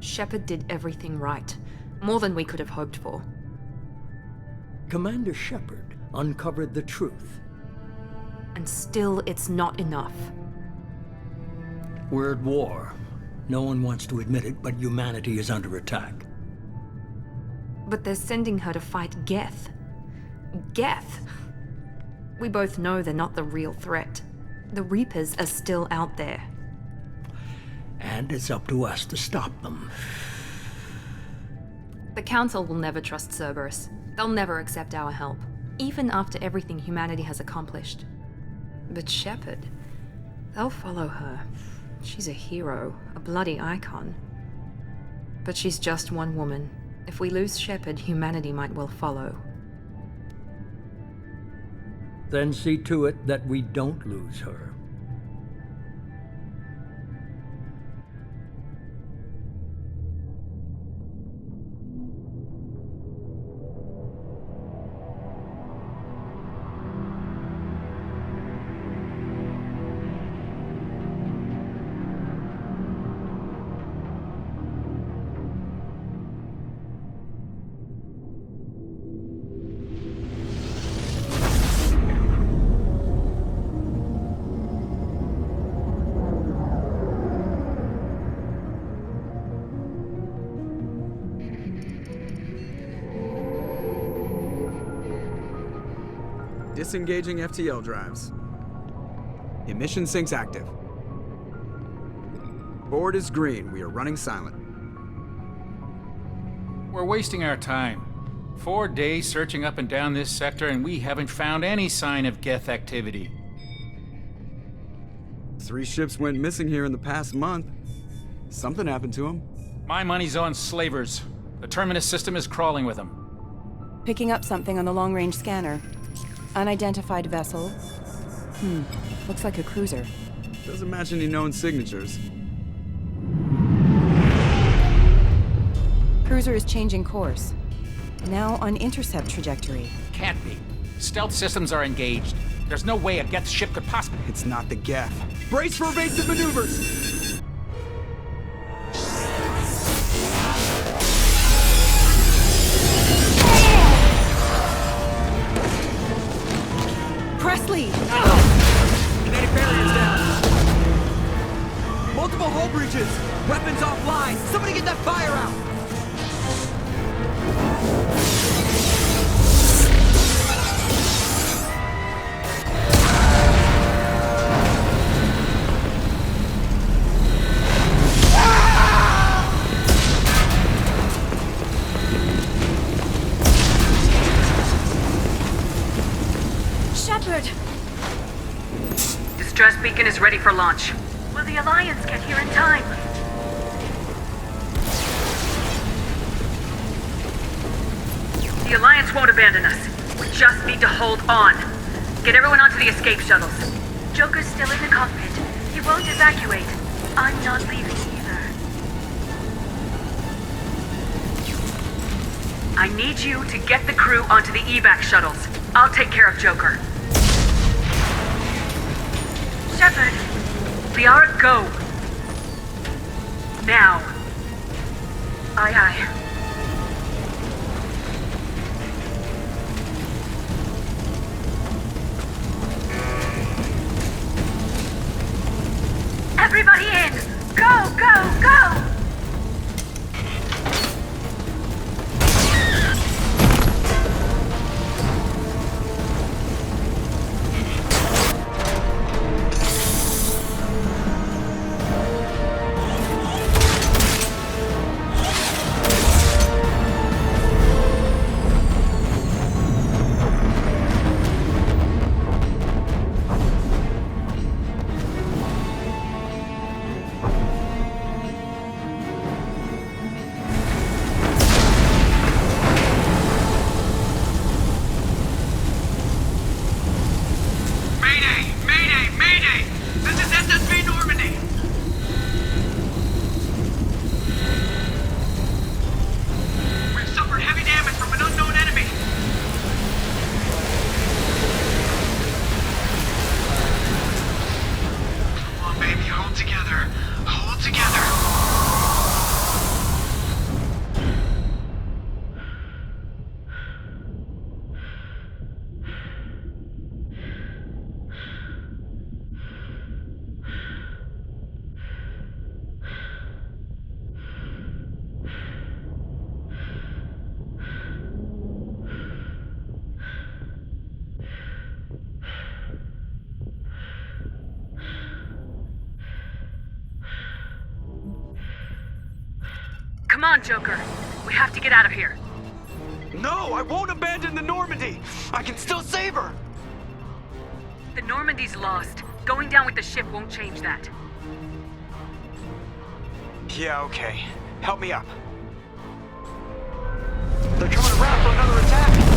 Shepard did everything right. More than we could have hoped for. Commander Shepard uncovered the truth. And still, it's not enough. We're at war. No one wants to admit it, but humanity is under attack. But they're sending her to fight Geth. Geth! We both know they're not the real threat. The Reapers are still out there. And it's up to us to stop them. The Council will never trust Cerberus. They'll never accept our help, even after everything humanity has accomplished. But Shepard, they'll follow her. She's a hero, a bloody icon. But she's just one woman. If we lose Shepard, humanity might well follow. Then see to it that we don't lose her. Disengaging FTL drives. Emission sinks active. Board is green. We are running silent. We're wasting our time. 4 days searching up and down this sector, and we haven't found any sign of Geth activity. 3 ships went missing here in the past month. Something happened to them. My money's on slavers. The Terminus system is crawling with them. Picking up something on the long-range scanner. Unidentified vessel. Looks like a cruiser. Doesn't match any known signatures. Cruiser is changing course. Now on intercept trajectory. Can't be. Stealth systems are engaged. There's no way a Geth ship could possibly... It's not the Geth. Brace for evasive maneuvers! Presley! Kinetic barriers down. Multiple hull breaches. Weapons offline. Somebody get that fire out. Shepard! Distress beacon is ready for launch. Will the Alliance get here in time? The Alliance won't abandon us. We just need to hold on. Get everyone onto the escape shuttles. Joker's still in the cockpit. He won't evacuate. I'm not leaving either. I need you to get the crew onto the evac shuttles. I'll take care of Joker. Shepard, Liara, go. Now. Aye, aye. Everybody in! Go, go, go! Come on, Joker. We have to get out of here. No, I won't abandon the Normandy! I can still save her! The Normandy's lost. Going down with the ship won't change that. Yeah, okay. Help me up. They're coming around for another attack!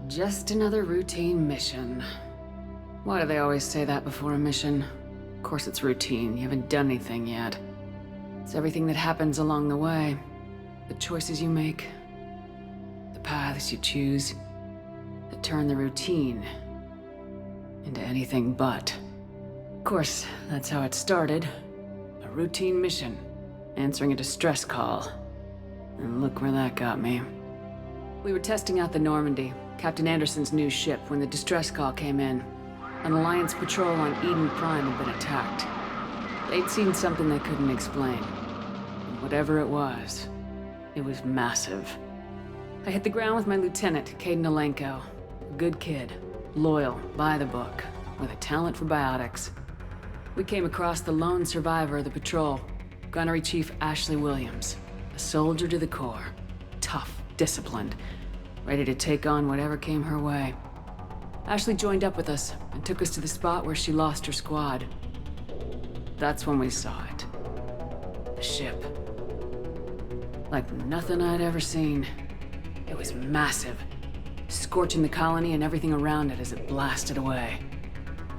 Just another routine mission. Why do they always say that before a mission? Of course it's routine, you haven't done anything yet. It's everything that happens along the way. The choices you make, the paths you choose, that turn the routine into anything but. Of course, that's how it started. A routine mission, answering a distress call. And look where that got me. We were testing out the Normandy, Captain Anderson's new ship, when the distress call came in. An Alliance patrol on Eden Prime had been attacked. They'd seen something they couldn't explain. And whatever it was massive. I hit the ground with my lieutenant, Caden Alenko. A good kid, loyal, by the book, with a talent for biotics. We came across the lone survivor of the patrol, Gunnery Chief Ashley Williams. A soldier to the core. Tough, disciplined, ready to take on whatever came her way. Ashley joined up with us and took us to the spot where she lost her squad. That's when we saw it. The ship. Like nothing I'd ever seen. It was massive, scorching the colony and everything around it as it blasted away.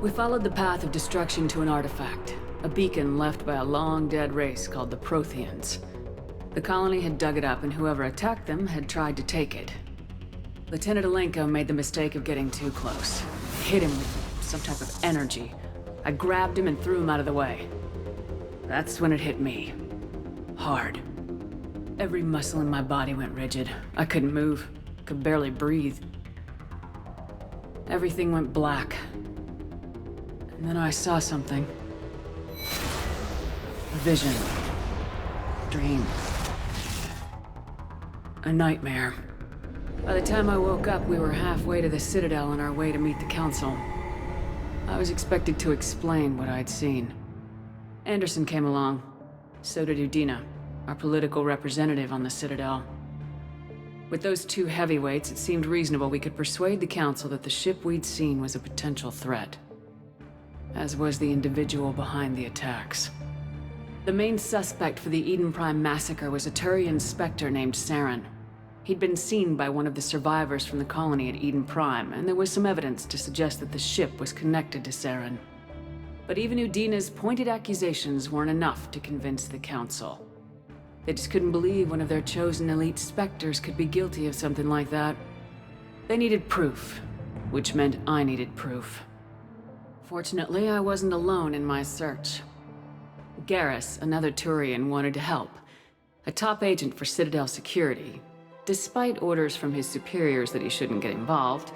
We followed the path of destruction to an artifact, a beacon left by a long-dead race called the Protheans. The colony had dug it up, and whoever attacked them had tried to take it. Lieutenant Alenko made the mistake of getting too close. Hit him with some type of energy. I grabbed him and threw him out of the way. That's when it hit me. Hard. Every muscle in my body went rigid. I couldn't move, could barely breathe. Everything went black. And then I saw something. A vision. Dream. A nightmare. By the time I woke up, we were halfway to the Citadel on our way to meet the Council. I was expected to explain what I'd seen. Anderson came along. So did Udina, our political representative on the Citadel. With those two heavyweights, it seemed reasonable we could persuade the Council that the ship we'd seen was a potential threat. As was the individual behind the attacks. The main suspect for the Eden Prime massacre was a Turian Spectre named Saren. He'd been seen by one of the survivors from the colony at Eden Prime, and there was some evidence to suggest that the ship was connected to Saren. But even Udina's pointed accusations weren't enough to convince the Council. They just couldn't believe one of their chosen elite Spectres could be guilty of something like that. They needed proof, which meant I needed proof. Fortunately, I wasn't alone in my search. Garrus, another Turian, wanted to help. A top agent for Citadel Security. Despite orders from his superiors that he shouldn't get involved,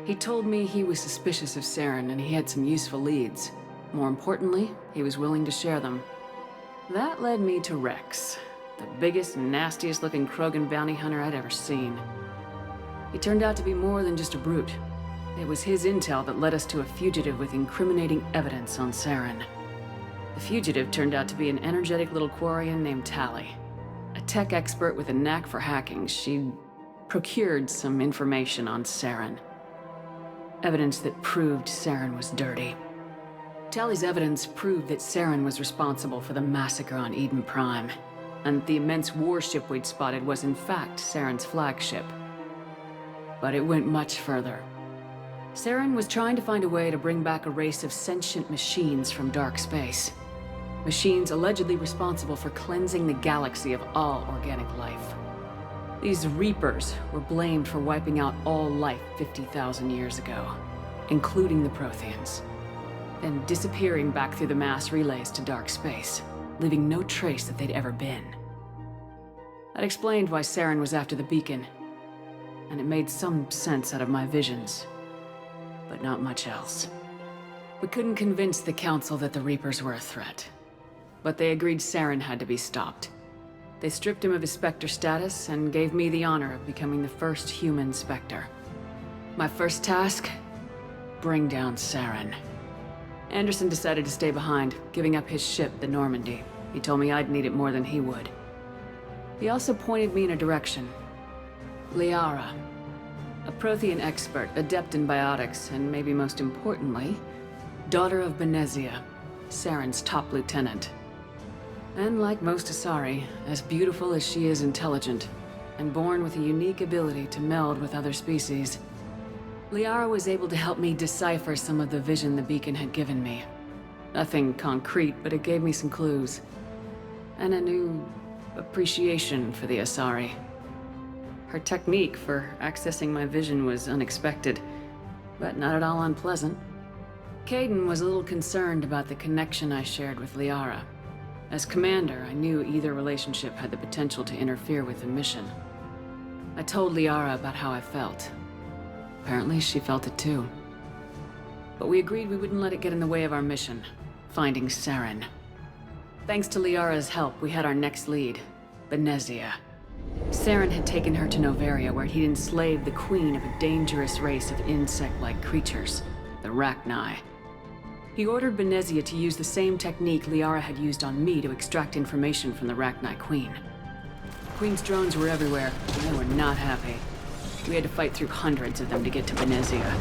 he told me he was suspicious of Saren and he had some useful leads. More importantly, he was willing to share them. That led me to Rex, the biggest, nastiest looking Krogan bounty hunter I'd ever seen. He turned out to be more than just a brute. It was his intel that led us to a fugitive with incriminating evidence on Saren. The fugitive turned out to be an energetic little Quarian named Tali. A tech expert with a knack for hacking, she'd procured some information on Saren. Evidence that proved Saren was dirty. Tali's evidence proved that Saren was responsible for the massacre on Eden Prime, and the immense warship we'd spotted was in fact Saren's flagship. But it went much further. Saren was trying to find a way to bring back a race of sentient machines from dark space. Machines allegedly responsible for cleansing the galaxy of all organic life. These Reapers were blamed for wiping out all life 50,000 years ago, including the Protheans, then disappearing back through the mass relays to dark space, leaving no trace that they'd ever been. That explained why Saren was after the beacon, and it made some sense out of my visions, but not much else. We couldn't convince the Council that the Reapers were a threat, but they agreed Saren had to be stopped. They stripped him of his Spectre status and gave me the honor of becoming the first human Spectre. My first task? Bring down Saren. Anderson decided to stay behind, giving up his ship, the Normandy. He told me I'd need it more than he would. He also pointed me in a direction. Liara. A Prothean expert, adept in biotics, and maybe most importantly, daughter of Benezia, Saren's top lieutenant. And like most Asari, as beautiful as she is intelligent, and born with a unique ability to meld with other species, Liara was able to help me decipher some of the vision the beacon had given me. Nothing concrete, but it gave me some clues. And a new appreciation for the Asari. Her technique for accessing my vision was unexpected, but not at all unpleasant. Caden was a little concerned about the connection I shared with Liara. As commander, I knew either relationship had the potential to interfere with the mission. I told Liara about how I felt. Apparently, she felt it too. But we agreed we wouldn't let it get in the way of our mission, finding Saren. Thanks to Liara's help, we had our next lead, Benezia. Saren had taken her to Noveria, where he'd enslaved the queen of a dangerous race of insect-like creatures, the Rachni. He ordered Benezia to use the same technique Liara had used on me to extract information from the Rachni Queen. The Queen's drones were everywhere, and they were not happy. We had to fight through hundreds of them to get to Benezia.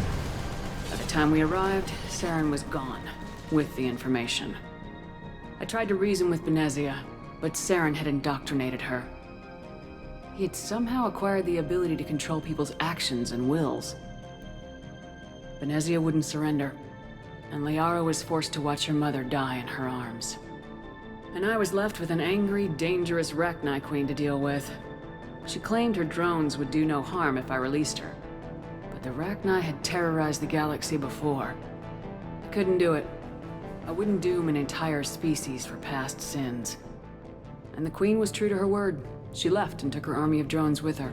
By the time we arrived, Saren was gone, with the information. I tried to reason with Benezia, but Saren had indoctrinated her. He had somehow acquired the ability to control people's actions and wills. Benezia wouldn't surrender, and Liara was forced to watch her mother die in her arms. And I was left with an angry, dangerous Rachni Queen to deal with. She claimed her drones would do no harm if I released her. But the Rachni had terrorized the galaxy before. I couldn't do it. I wouldn't doom an entire species for past sins. And the Queen was true to her word. She left and took her army of drones with her.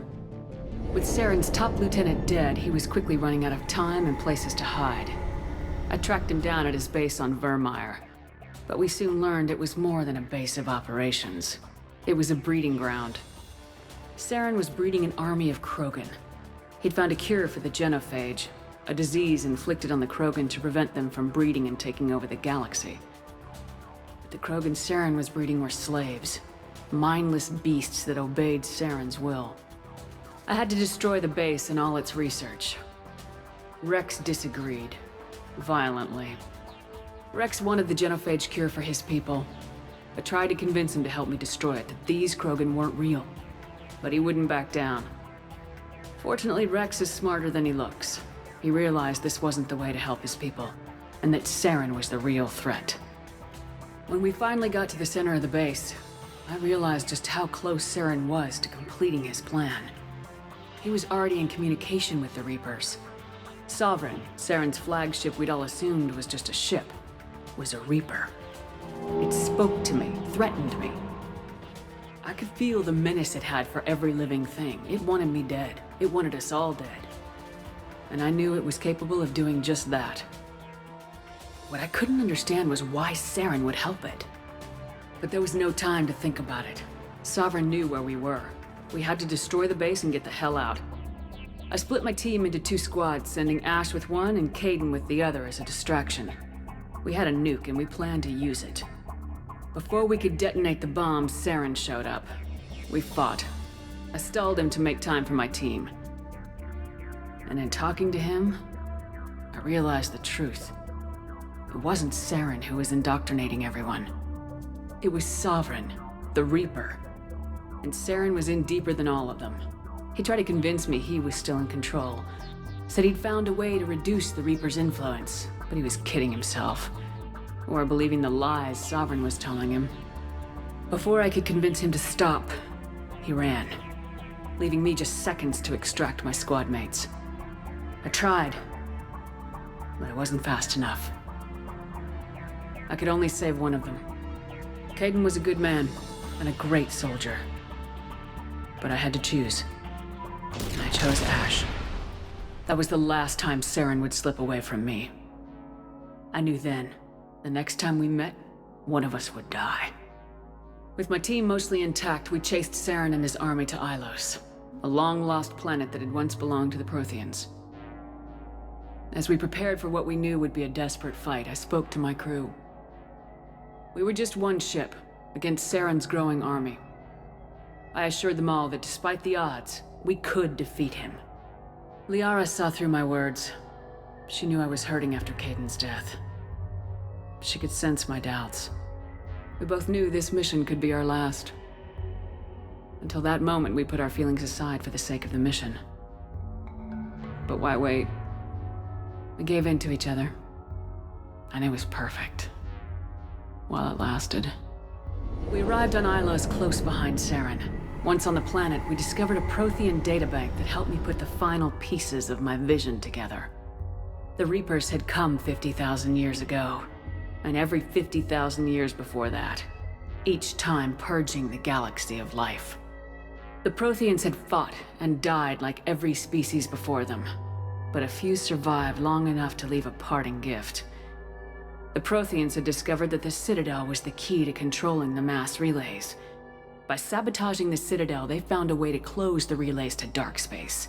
With Saren's top lieutenant dead, he was quickly running out of time and places to hide. I tracked him down at his base on Vermeer, but we soon learned it was more than a base of operations. It was a breeding ground. Saren was breeding an army of Krogan. He'd found a cure for the genophage, a disease inflicted on the Krogan to prevent them from breeding and taking over the galaxy. But the Krogan Saren was breeding were slaves, mindless beasts that obeyed Saren's will. I had to destroy the base and all its research. Rex disagreed. Violently. Rex wanted the genophage cure for his people. I tried to convince him to help me destroy it, that these Krogan weren't real. But he wouldn't back down. Fortunately, Rex is smarter than he looks. He realized this wasn't the way to help his people, and that Saren was the real threat. When we finally got to the center of the base, I realized just how close Saren was to completing his plan. He was already in communication with the Reapers. Sovereign, Saren's flagship we'd all assumed was just a ship, was a Reaper. It spoke to me, threatened me. I could feel the menace it had for every living thing. It wanted me dead. It wanted us all dead. And I knew it was capable of doing just that. What I couldn't understand was why Saren would help it. But there was no time to think about it. Sovereign knew where we were. We had to destroy the base and get the hell out. I split my team into 2 squads, sending Ash with one and Caden with the other as a distraction. We had a nuke and we planned to use it. Before we could detonate the bomb, Saren showed up. We fought. I stalled him to make time for my team. And in talking to him, I realized the truth. It wasn't Saren who was indoctrinating everyone. It was Sovereign, the Reaper. And Saren was in deeper than all of them. He tried to convince me he was still in control. Said he'd found a way to reduce the Reaper's influence, but he was kidding himself. Or believing the lies Sovereign was telling him. Before I could convince him to stop, he ran, leaving me just seconds to extract my squad mates. I tried, but it wasn't fast enough. I could only save one of them. Caden was a good man and a great soldier. But I had to choose. And I chose Ash. That was the last time Saren would slip away from me. I knew then, the next time we met, one of us would die. With my team mostly intact, we chased Saren and his army to Ilos, a long-lost planet that had once belonged to the Protheans. As we prepared for what we knew would be a desperate fight, I spoke to my crew. We were just one ship, against Saren's growing army. I assured them all that despite the odds, we could defeat him. Liara saw through my words. She knew I was hurting after Caden's death. She could sense my doubts. We both knew this mission could be our last. Until that moment, we put our feelings aside for the sake of the mission. But why wait? We gave in to each other. And it was perfect. While it lasted. We arrived on Ilos close behind Saren. Once on the planet, we discovered a Prothean databank that helped me put the final pieces of my vision together. The Reapers had come 50,000 years ago, and every 50,000 years before that, each time purging the galaxy of life. The Protheans had fought and died like every species before them, but a few survived long enough to leave a parting gift. The Protheans had discovered that the Citadel was the key to controlling the mass relays. By sabotaging the Citadel, they found a way to close the relays to dark space,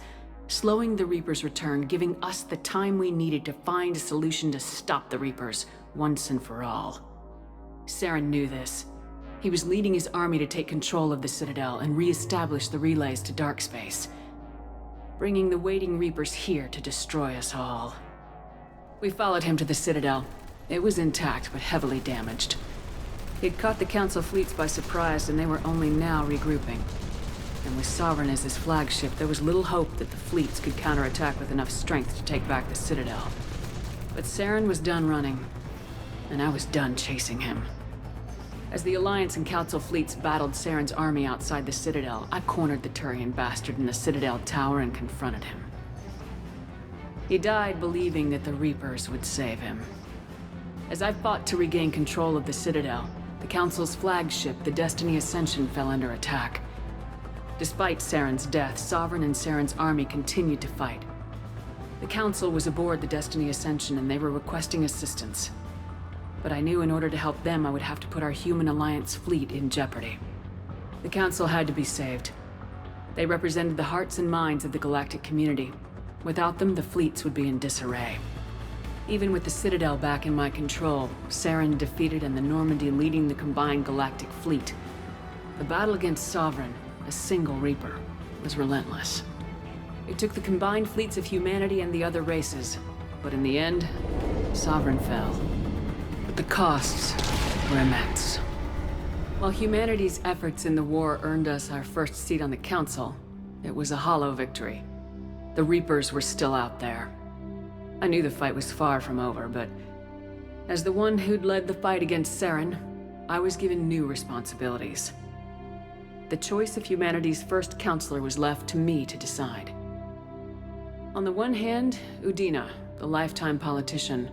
slowing the Reapers' return, giving us the time we needed to find a solution to stop the Reapers once and for all. Saren knew this. He was leading his army to take control of the Citadel and re-establish the relays to dark space, bringing the waiting Reapers here to destroy us all. We followed him to the Citadel. It was intact, but heavily damaged. He'd caught the Council fleets by surprise, and they were only now regrouping. And with Sovereign as his flagship, there was little hope that the fleets could counterattack with enough strength to take back the Citadel. But Saren was done running, and I was done chasing him. As the Alliance and Council fleets battled Saren's army outside the Citadel, I cornered the Turian bastard in the Citadel tower and confronted him. He died believing that the Reapers would save him. As I fought to regain control of the Citadel, the Council's flagship, the Destiny Ascension, fell under attack. Despite Saren's death, Sovereign and Saren's army continued to fight. The Council was aboard the Destiny Ascension and they were requesting assistance. But I knew in order to help them, I would have to put our human Alliance fleet in jeopardy. The Council had to be saved. They represented the hearts and minds of the galactic community. Without them, the fleets would be in disarray. Even with the Citadel back in my control, Saren defeated and the Normandy leading the combined galactic fleet, the battle against Sovereign, a single Reaper, was relentless. It took the combined fleets of humanity and the other races, but in the end, Sovereign fell. But the costs were immense. While humanity's efforts in the war earned us our first seat on the Council, it was a hollow victory. The Reapers were still out there. I knew the fight was far from over, but as the one who'd led the fight against Saren, I was given new responsibilities. the choice of humanity's first counselor was left to me to decide. On the one hand, Udina, the lifetime politician.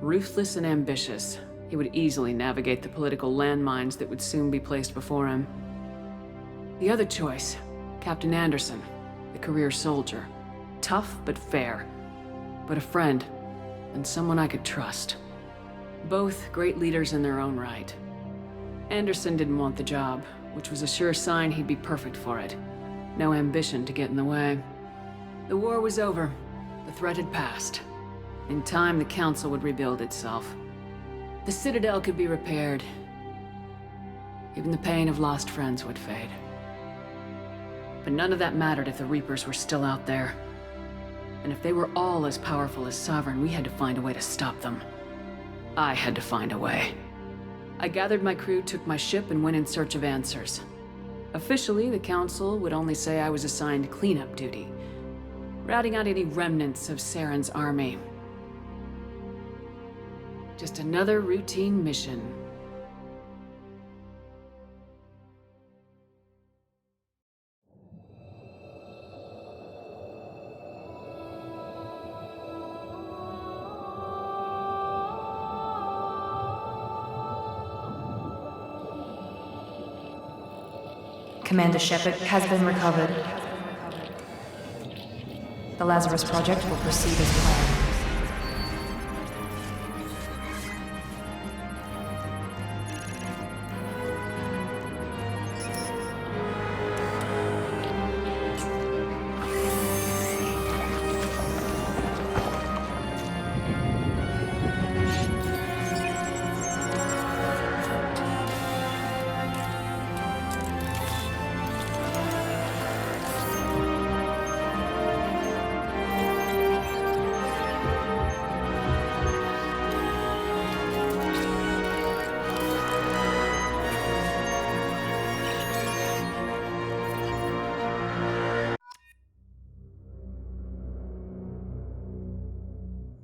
Ruthless and ambitious, he would easily navigate the political landmines that would soon be placed before him. The other choice, Captain Anderson, the career soldier. Tough but fair, but a friend, and someone I could trust. Both great leaders in their own right. Anderson didn't want the job, which was a sure sign he'd be perfect for it. No ambition to get in the way. The war was over. The threat had passed. In time, the Council would rebuild itself. The Citadel could be repaired. Even the pain of lost friends would fade. But none of that mattered if the Reapers were still out there. And if they were all as powerful as Sovereign, we had to find a way to stop them. I had to find a way. I gathered my crew, took my ship, and went in search of answers. Officially, the Council would only say I was assigned cleanup duty, routing out any remnants of Saren's army. Just another routine mission. Commander Shepard has been recovered. The Lazarus Project will proceed as planned.